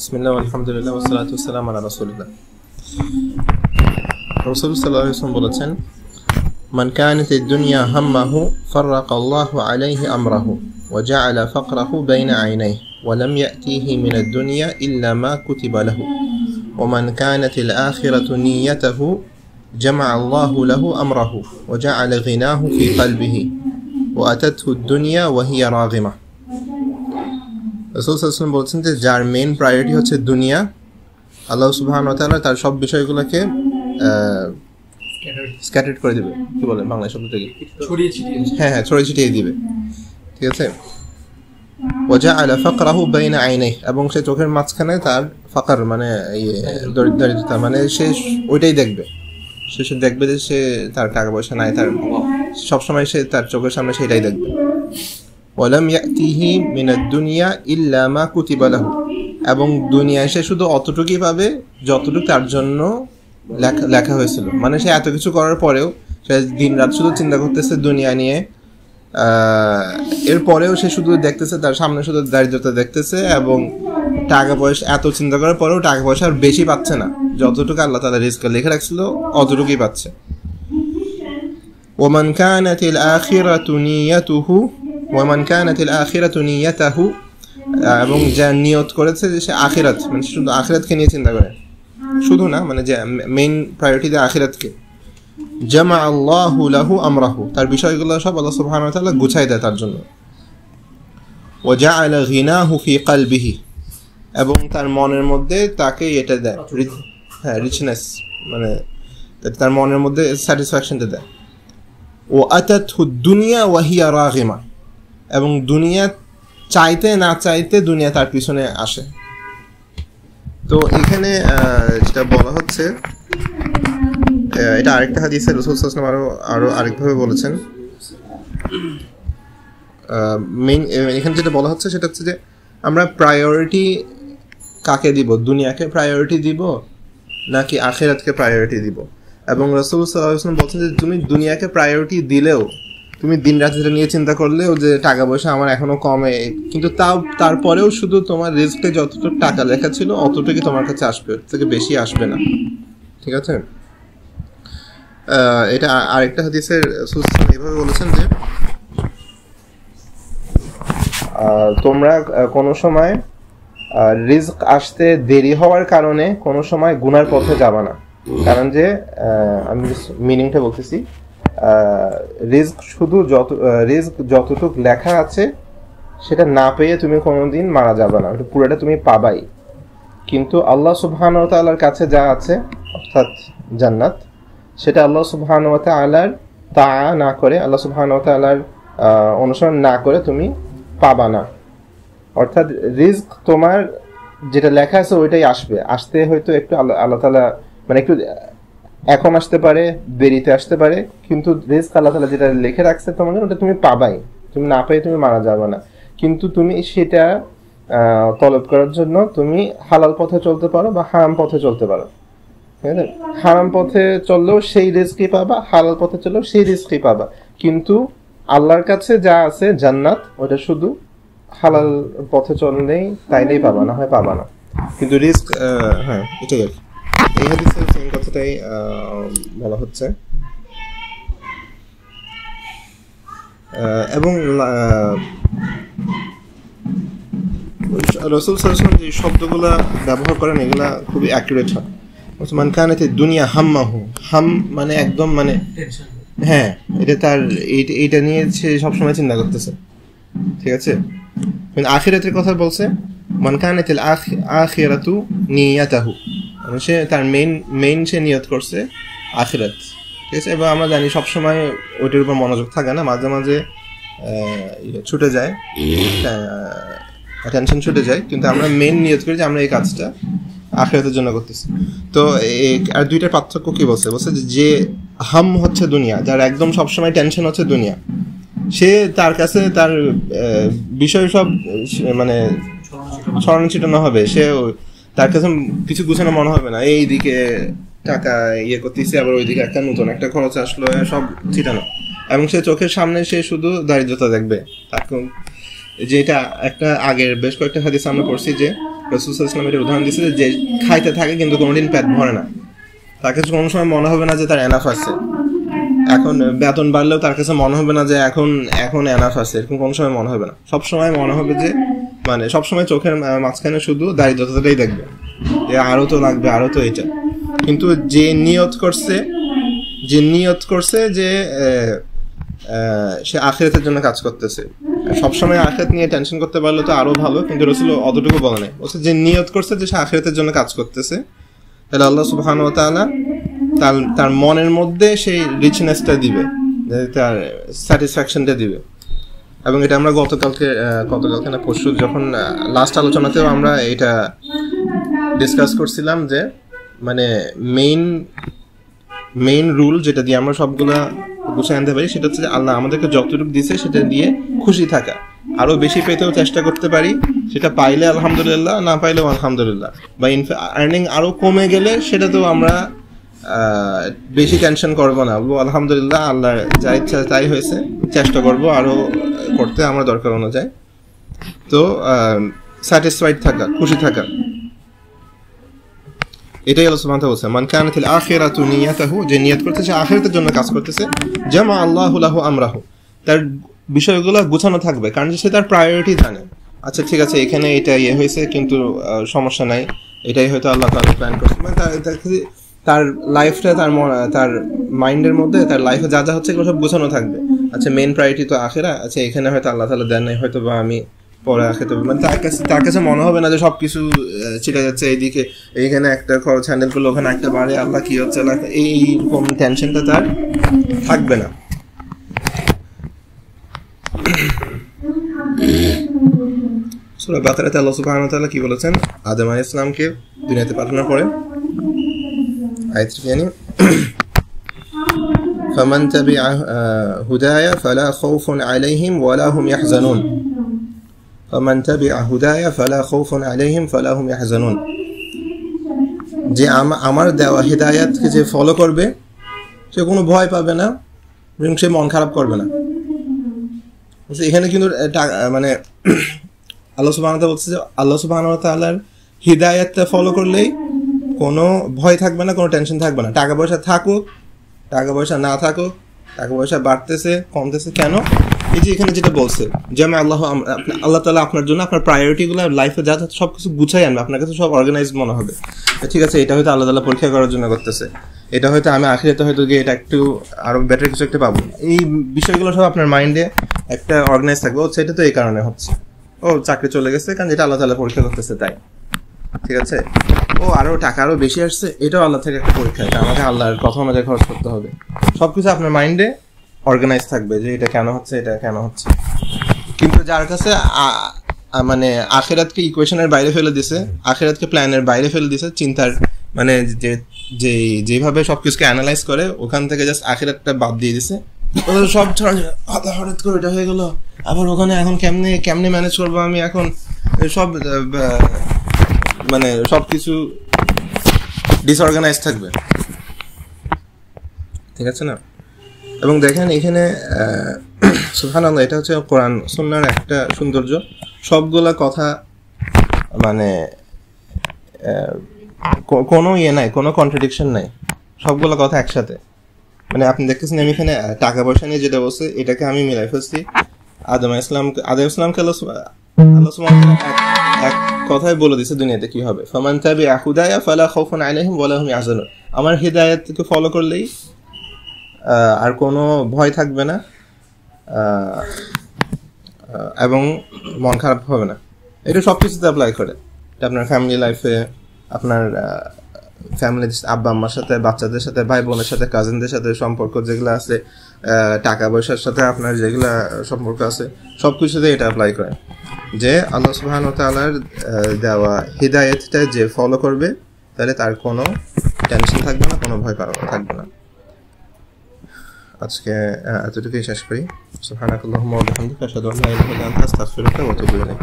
বিসমিল্লাহ আলহামদুলিল্লাহ ওয়াসসালাতু ওয়াসসালামু আলা রাসূলিল্লাহ। রাসূল সাল্লাল্লাহু আলাইহি ওয়াসাল্লাম বলেছেন, মান কানাতিদ দুনিয়া হাম্মাহু ফাররাকা আল্লাহু আলাইহি আমরাহু ওয়া জাআলা ফাকরাহু বাইনা আইনাইহি ওয়া লাম ইয়াতিহি মিনাদ দুনিয়া ইল্লা মা কুতিবা লাহু ওয়া মান কানাতিল আখিরাতু নিয়্যাতুহু জামা আল্লাহু লাহু আমরাহু ওয়া জাআলা গিনাহু ফি কলবিহি ওয়া আতাতহু দুনিয়া ওয়া হিয়া রাগিমা। রাসূল সাল্লাল্লাহু আলাইহি ওয়াসাল্লাম বলছেন যে যার মেইন প্রায়োরিটি হচ্ছে দুনিয়া, আল্লাহ সুবহানাহু ওয়া তাআলা তার সব বিষয়গুলোকে স্ক্যাটার্ড করে দিবে। কি বলে বাংলা শব্দটা কি? ছড়িয়ে ছিটিয়ে। হ্যাঁ, ছড়িয়ে ছিটিয়ে দিবে। ঠিক আছে। ওয়া জাআলা ফাকরাহু বাইনা আইনাইহি, এবং সে চোখের মাঝখানে তার ফাকর মানে দরিদ্রতা, মানে সে ওইটাই দেখবে। সে দেখবে যে সে তার টাকা পয়সা নাই, তার সবসময় সে তার চোখের সামনে সেটাই দেখবে। ওয়ালাম ইয়াতিহি মিনাদ দুনিয়া ইল্লা মা কুতিবা লাহু, এবং দুনিয়ায় সে শুধু অতটুকুই পাবে যতটুকু তার জন্য লেখা হয়েছিল। মানে সে এত কিছু করার পরেও সে দিনরাত শুধু চিন্তা করতেছে দুনিয়া নিয়ে, এরপরেও সে শুধু দেখতেছে তার সামনে শুধু দারিদ্রতা দেখতেছে, এবং টাকা পয়সা এত চিন্তা করার পরেও টাকা পয়সা আর বেশি পাচ্ছে না, যতটুকু আল্লাহ তাআলা রিজকে লিখে রাখছিল অতটুকুই পাচ্ছে। ওয়ামান কানাতিল আখিরাতু নিয়াতুহু ওয়ামান কানাতিল আখিরাতু নিয়াতাহু, এবং যা নিয়ত করেছে যে সে আখিরাত, মানে শুধু আখিরাতকে নিয়ে চিন্তা করে, শুধু না, মানে যে মেইন প্রায়োরিটি দেয় আখিরাতকে। জামা আল্লাহু লাহু আমরাহু, তার বিষয়গুলো সব আল্লাহ সুবহানাহু ওয়া তাআলা গুছাই দেয় তার জন্য। ওয়া জাআলা গিনাহু ফি কলবিহি, এবং তার মনের মধ্যে তাকে এটা দেয়, রিচনেস, মানে তার মনের মধ্যে স্যাটিসফ্যাকশনটা দেয়। ও আতাতহু দুনিয়া ওয়া হিয়া রাগিমা, এবং দুনিয়া চাইতে না চাইতে দুনিয়া তার পিছনে আসে। তো এখানে যেটা বলা হচ্ছে, এটা আরেকটা হাদিসে রাসূল সাল্লাল্লাহু আলাইহি ওয়াসাল্লাম আরো আরেকভাবে বলেছেন। এখানে যেটা বলা হচ্ছে সেটা হচ্ছে যে আমরা প্রায়োরিটি কাকে দিব, দুনিয়াকে প্রায়োরিটি দিব নাকি আখিরাতকে প্রায়োরিটি দিব। এবং রাসূল সাল্লাল্লাহু আলাইহি ওয়াসাল্লাম বলছেন যে তুমি দুনিয়াকে প্রায়োরিটি দিলেও, তুমি দিন রাত যেটা নিয়ে চিন্তা করলেও যে টাকা পয়সা আমার এখনো কমে, কিন্তু তারপরেও শুধু তোমার রিস্কে যতটুকু টাকা লেখা ছিল অতটুকু তোমার কাছে আসবে, এর থেকে বেশি আসবে না। ঠিক আছে। এটা আরেকটা হাদিসে রাসূল এইভাবে বলেছেন যে তোমরা কোনো সময় রিজক আসতে দেরি হওয়ার কারণে কোনো সময় গুনার পথে যাবা না। কারণ যে আমি মিনিংটা বলতেছি, রিজক যতটুক লেখা আছে সেটা না পেয়ে তুমি কোনোদিন মারা যাবে না, পুরোটা তুমি পাবাই। কিন্তু আল্লাহ সুবহানাহু ওয়া তাআলার কাছে যা আছে অর্থাৎ জান্নাত, সেটা আল্লাহ সুবহানাহু ওয়া তাআলার তাআ না করে, আল্লাহ সুবহানাহু ওয়া তাআলার অনুসরণ না করে তুমি পাবা না। অর্থাৎ রিজক তোমার যেটা লেখা আছে ওইটাই আসতে হয়তো একটু আল্লাহ তাআলা মানে একটু এখন আসতে পারে, দেরিতে আসতে পারে, কিন্তু রিজক আল্লাহ তাআলা যেটা লিখে রাখছে তোমার জন্য ওটা তুমি পাবাই। তুমি না পেয়ে তুমি মারা যাবে না। কিন্তু তুমি সেটা তলব করার জন্য তুমি হালাল পথে চলতে পারো বা হারাম পথে চলতে পারো। ঠিক আছে। হারাম পথে চললেও সেই রিজকই পাবা, হালাল পথে চললেও সেই রিজকই পাবা। কিন্তু আল্লাহর কাছে যা আছে জান্নাত, ওটা শুধু হালাল পথে চললেই তাইলেই পাবা, না হয় পাবা না। কিন্তু রিস্ক, হ্যাঁ এটাই আর কি। এই হাদিসে সেম কথাটাই বলা হচ্ছে। এবং রাসূল সাল্লাল্লাহু আলাইহি ওয়াসাল্লাম যে শব্দগুলা ব্যবহার করেন এগুলা খুবই অ্যাকুরেট হয়। মান কানাতিদ দুনিয়া হাম্মাহু, হাম মানে একদম মানে হ্যাঁ, এটা তার এইটা নিয়ে সে সবসময় চিন্তা করতেছে। ঠিক আছে। আখিরাতের কথা বলছে, মান কানাতিল আখিরাতু নিয়াতাহু, মানে সে তার মেইন সে নিয়ত করছে আখিরাত। ঠিক আছে। এবং আমরা জানি সবসময় ওইটার উপর মনোযোগ থাকে না, মাঝে মাঝে ছুটে যায়, টেনশন ছুটে যায়, কিন্তু আমরা মেইন নিয়ত করি যে আমরা এই কাজটা আখিরাতের জন্য করতেছি। তো আর দুইটার পার্থক্য কি বলছে যে হাম হচ্ছে দুনিয়া, যার একদম সবসময় টেনশন হচ্ছে দুনিয়া, সে তার কাছে তার বিষয় সব মানে ছড়ানো ছিটানো হবে, সে তার কাছে কিছু গুছানো মনে হবে না। এইদিকে টাকা করতেছে, আবার ওইদিকে একটা নতুন একটা খরচ আসলো, সব ছিটানো, এবং সে চোখের সামনে সে শুধু দারিদ্রতা দেখবে। যেটা একটা আগের বেশ কয়েকটা হাদিস আমরা পড়ছি যে রাসূল সাল্লাল্লাহু আলাইহি ওয়াসাল্লাম এর উদাহরণ দিয়েছে যে খাইতে থাকে কিন্তু কোনোদিন পেট ভরে না, তার কাছে কোনো সময় মনে হবে না যে তার এনাফ আছে। এখন বেতন বাড়লেও তার কাছে মনে হবে না যে এখন এনাফ আছে, এরকম কোনো সময় মনে হবে না। সবসময় মনে হবে যে মানে সবসময় চোখের মাঝখানে শুধু দারিদ্রতাটাই দেখবে, যে আরো তো লাগবে, আরো তো এটা। কিন্তু যে নিয়ত করছে যে সে আখিরাতের জন্য কাজ করতেছে, সবসময় আখিরাত নিয়ে টেনশন করতে পারলে তো আরো ভালো, কিন্তু রাসূল অতটুকু বলে নাই। বলছে যে নিয়ত করছে যে সে আখিরাতের জন্য কাজ করতেছে, তাহলে আল্লাহ সুবহানাহু ওয়া তাআলা তার মনের মধ্যে সেই রিচনেসটা দিবে, তার স্যাটিসফ্যাকশনটা দিবে। এবং এটা আমরা গতকালকে না পরশু যখন লাস্ট আলোচনাতেও আমরা এটা ডিসকাস করছিলাম যে মানে মেইন রুল যেটা দিয়ে আমরা সবগুলা গুছিয়ে আনতে পারি সেটা হচ্ছে যে আল্লাহ আমাদেরকে যতটুকু দিয়েছে সেটা দিয়ে খুশি থাকা। আরো বেশি পেতেও চেষ্টা করতে পারি, সেটা পাইলে আলহামদুলিল্লাহ, না পাইলেও আলহামদুলিল্লাহ। বা আর্নিং আরো কমে গেলে সেটাতেও আমরা বেশি টেনশন করবো না, বলবো আলহামদুলিল্লাহ, আল্লাহ যা ইচ্ছা তাই হয়েছে, চেষ্টা করবো আরো করতে আমরা দরকার অনুযায়ী। তো স্যাটিসফাইড থাকা, খুশি থাকা, এটাই আল্লাহ সুবহানাহু ওয়া তাআলা বলছেন মান কানাতিল আখিরাতু নিয়াতাহু, যে নিয়ত করতেছে আখিরাতের জন্য কাজ করতেছে, জামা আল্লাহু লাহু আমরাহু, তার বিষয়গুলো গোছানো থাকবে, কারণ সে তার প্রায়োরিটি জানে। আচ্ছা ঠিক আছে, এখানে এটা হয়েছে কিন্তু সমস্যা নাই, এটাই হয়তো আল্লাহ তাআলা প্ল্যান করছে। মানে তার লাইফটা তার মাইন্ডের মধ্যে তার লাইফে যা যা হচ্ছে এগুলো সব গোছানো থাকবে। আচ্ছা মেইন প্রায়োরিটি তো আখিরা, আচ্ছা এখানে হয়তো আল্লাহ তাআলা দেন নাই, হয়তো বা আমি পরে আখিরাতে, মানে তার কাছে মনে হবে না যে সবকিছু ছিটে যাচ্ছে, এইদিকে এইখানে একটা খরচ হ্যান্ডেল করলে ওখানে একটা বাড়ে, আল্লাহ কি হচ্ছে, এইরকম টেনশনটা তার থাকবে না। সূরা বাকারাতে আল্লাহ সুবহানাহু ওয়া তাআলা কি বলেছেন আদম আলাইহিস সালামকে দুনিয়াতে পাঠানোর পরে? আয়াতটি জানি, ফামান তাবিআ হুদায়া ফালা খাউফুন আলাইহিম ওয়ালা হুম ইয়াহজানুন, ফামান তাবিআ হুদায়া ফালা খাউফুন আলাইহিম ফালা হুম ইয়াহজানুন, যে আমার দেওয়া হিদায়াতকে যে ফলো করবে সে কোনো ভয় পাবে না এবং সে মন খারাপ করবে না। এখানে কিন্তু মানে আল্লাহ সুবহানাহু ওয়া তাআলা বলছে যে আল্লাহ সুবহানাহু ওয়া তাআলার হিদায়াতটা ফলো করলেই কোনো ভয় থাকবে না, কোনো টেনশন থাকবে না। টাকা পয়সা থাকুক, টাকা পয়সা না থাকুক, টাকা পয়সা বাড়তেছে কমতেছে কেন, এই যে এখানে যেটা বলছে যে আমি আল্লাহ তাআলা আপনার জন্য আপনার প্রায়োরিটিগুলো লাইফে যা সব কিছু গুছাই আনবে, আপনার কাছে সব অর্গানাইজ মনে হবে। ঠিক আছে, এটা হয়তো আল্লাহ তাআলা পরীক্ষা করার জন্য করতেছে, এটা হয়তো আমি আখিরাতে হয়তো গিয়ে এটা একটু আরো বেটার কিছু একটা পাবো, এই বিষয়গুলো সব আপনার মাইন্ডে একটা অর্গানাইজ থাকবে। ও সেটা তো এই কারণে হচ্ছে, ও চাকরি চলে গেছে কারণ যেটা আল্লাহ তাআলা পরীক্ষা করতেছে তাই, ঠিক আছে। ও আরো টাকা আরো বেশি আসছে, এটাও আল্লাহ থেকে একটা পরীক্ষা, এটা আমাকে আল্লাহর কথা অনুযায়ী খরচ করতে হবে। সবকিছু আপনার মাইন্ডে অর্গানাইজ থাকবে যে এটা কেন হচ্ছে, এটা কেন হচ্ছে। কিন্তু যার কাছে মানে আখিরাতকে ইকুয়েশনের বাইরে ফেলে দিছে, আখিরাতকে প্ল্যানের বাইরে ফেলে দিছে, চিন্তার মানে যেভাবে সবকিছুকে অ্যানালাইজ করে ওখান থেকে জাস্ট আখিরাতটা বাদ দিয়ে দিছে, সব হঠাৎ করে এটা হয়ে গেল, আবার ওখানে এখন কেমনে ম্যানেজ করবো আমি, এখন সব মানে সবকিছু ডিসঅর্গানাইজ থাকবে, ঠিক আছে না। এবং দেখেন এখানে সুবহানাল্লাহ, এটা হচ্ছে কোরআন সুন্নাহর একটা সৌন্দর্য, সবগুলা কথা মানে কোনো নাই, কোনো কন্ট্রাডিকশন নাই, সবগুলো কথা একসাথে। মানে আপনি দেখতেছেন আমি এখানে টাকা পয়সা নিয়ে যেটা বলছে এটাকে আমি মিলাই ফেলছি আদম ইসলামকে আল্লাহ সুবহানাহু ওয়া তাআলা এক কথাই বলে দিয়েছে দুনিয়াতে কি হবে, ফামান তাবিআ হুদায়া ফালা খাউফুন আলাইহিম ওয়ালা হুম ইয়াহজানুন, আমার হিদায়াতকে ফলো করলেই আর কোনো ভয় থাকবে না এবং মন খারাপ হবে না। এটা সব কিছুতে অ্যাপ্লাই করে, এটা আপনার ফ্যামিলি লাইফে, আপনার ফ্যামিলি আব্বা আম্মার সাথে, বাচ্চাদের সাথে, ভাই বোনের সাথে, কাজিনদের সাথে সম্পর্ক যেগুলো আছে, টাকা পয়সার সাথে আপনার যেগুলো সম্পর্ক আছে, সব কিছুতে এটা অ্যাপ্লাই করে যে আল্লাহ সুবহানাহু ওয়া তাআলার দেওয়া হিদায়াতটা যে ফলো করবে তাহলে তার কোনো টেনশন থাকবে না, কোনো ভয় থাকবে না। আজকে এতটুকুই শেষ করি। সুবহানাকাল্লাহুম্মা ওয়া বিহামদিকা আশহাদু আল্লা ইলাহা ইল্লা আনতা আস্তাগফিরুকা ওয়া আতুবু ইলাইক।